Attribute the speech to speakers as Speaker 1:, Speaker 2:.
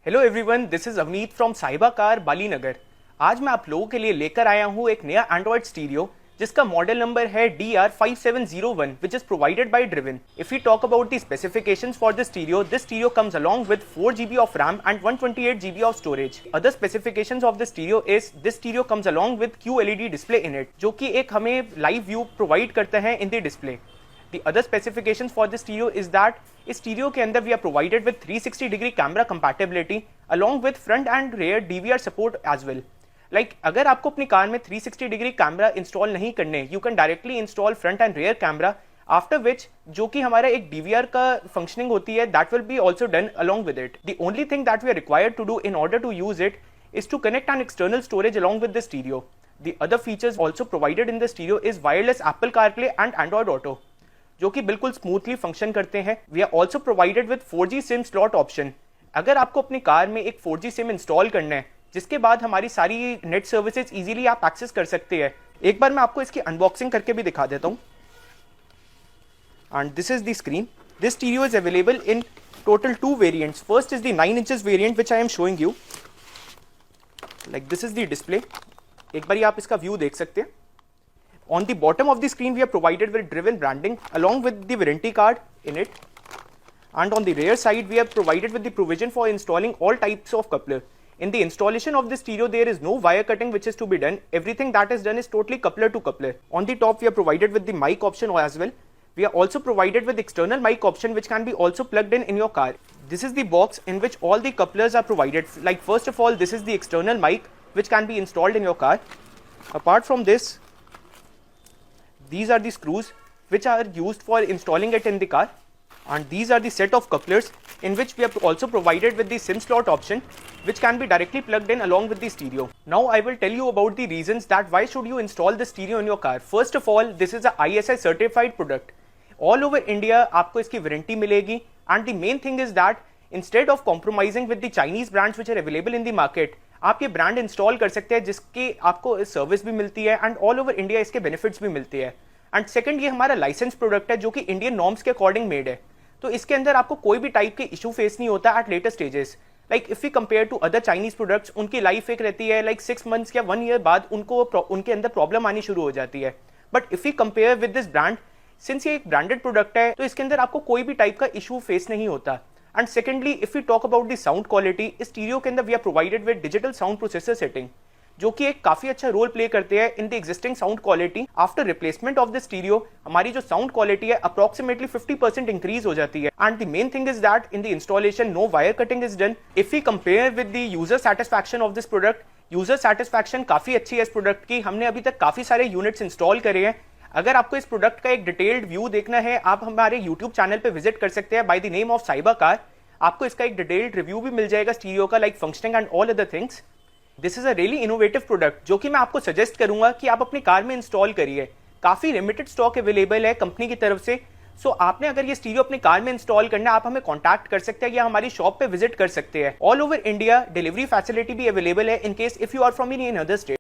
Speaker 1: Hello everyone, this is Avneet from साहिबा car बाली नगर। आज मैं आप लोगों के लिए लेकर आया हूं एक नया एंड्रॉइड स्टीरियो जिसका मॉडल नंबर है DR5701 which is provided by Driven. If we talk about the specifications for this stereo comes along with 4 GB of RAM and 128 GB of storage. Other specifications of the stereo is this stereo comes along with QLED display in it, जो कि एक हमें live view provide करता है in the display. The other specifications for this stereo is that इस stereo के अंदर we are provided with 360-degree camera compatibility along with front and rear DVR support as well. Like अगर आपको अपनी car में 360 degree camera install नहीं करने, you can directly install front and rear camera, after which जो कि हमारा एक DVR का फंक्शनिंग होती है, that will be also done along with it. The only thing that we are required to do in order to use it is to connect an external storage along with the stereo. The other features also provided in the stereo is wireless Apple CarPlay and Android Auto, जो कि बिल्कुल smoothly function करते हैं. We are also provided with 4G sim slot option. अगर आपको अपनी car में एक 4G सिम इंस्टॉल करना है, जिसके बाद हमारी सारी नेट सर्विसेज इजीली आप एक्सेस कर सकते हैं. एक बार मैं आपको इसकी अनबॉक्सिंग करके भी दिखा देता हूं. And this is the screen. This stereo is available in total 2 variants. First is the 9 inches variant which I am showing you. Like this is the display. एक बार आप इसका व्यू देख सकते हैं. On the bottom of the screen we are provided with Driven branding along with the warranty card in it, and on the rear side we are provided with the provision for installing all types of coupler. In the installation of the stereo there is no wire cutting which is to be done. Everything that is done is totally coupler to coupler. On the top we are provided with the mic option as well. We are also provided with external mic option which can be also plugged in your car. This is the box in which all the couplers are provided. Like first of all, this is the external mic which can be installed in your car. Apart from this, these are the screws which are used for installing it in the car, and these are the set of couplers in which we are also provided with the SIM slot option which can be directly plugged in along with the stereo. Now I will tell you about the reasons that why should you install the stereo in your car. First of all, this is a ISI certified product. All over India आपको इसकी warranty मिलेगी, and the main thing is that instead of compromising with the Chinese brands which are available in the market, आप ये brand install कर सकते हैं जिसके आपको सर्विस भी मिलती है एंड ऑल ओवर इंडिया इसके बेनिफिट्स भी मिलती है. एंड सेकंड, ये हमारा लाइसेंस प्रोडक्ट है जो कि इंडियन नॉर्म्स के अकॉर्डिंग मेड है, तो इसके अंदर आपको कोई भी टाइप के इशू फेस नहीं होता at later stages. Like if you compare to other Chinese products, उनकी लाइफ एक रहती है लाइक 6 मंथ्स या 1 ईयर बाद उनके अंदर प्रॉब्लम आनी शुरू हो जाती है. But if you compare with this brand, since ये एक ब्रांडेड प्रोडक्ट है, तो इसके अंदर आपको कोई भी टाइप का इशू फेस नहीं होता. And secondly, if you talk about the sound quality, इस स्टीरियो के अंदर we are provided with digital sound processor setting, जो कि एक काफी अच्छा रोल प्ले करते हैं in the existing sound quality. After replacement of the stereo हमारी जो साउंड क्वालिटी है अप्रोक्सीमेटली 50% इंक्रीज हो जाती है. And the main thing is that in the installation no wire cutting is done. If you compare with the user satisfaction of this product, user satisfaction काफी अच्छी है इस प्रोडक्ट की. हमने अभी तक काफी सारे यूनिट्स इंस्टॉल करे हैं. अगर आपको इस प्रोडक्ट का एक डिटेल्ड व्यू देखना है, आप हमारे यूट्यूब चैनल पे विजिट कर सकते हैं बाय द नेम ऑफ साहिबा कार. आपको इसका एक डिटेल्ड रिव्यू भी मिल जाएगा स्टीरियो का, like functioning and all other things. This is a really innovative product जो कि मैं आपको सजेस्ट करूंगा कि आप अपनी कार में इंस्टॉल करिए. काफी लिमिटेड स्टॉक अवेलेबल है कंपनी की तरफ से. सो आपने अगर ये स्टीरियो अपनी कार में इंस्टॉल करना है, आप हमें कॉन्टैक्ट कर सकते हैं या हमारी शॉप पे विजिट कर सकते हैं. All over India delivery facility भी अवेलेबल है in case if you are from in other state.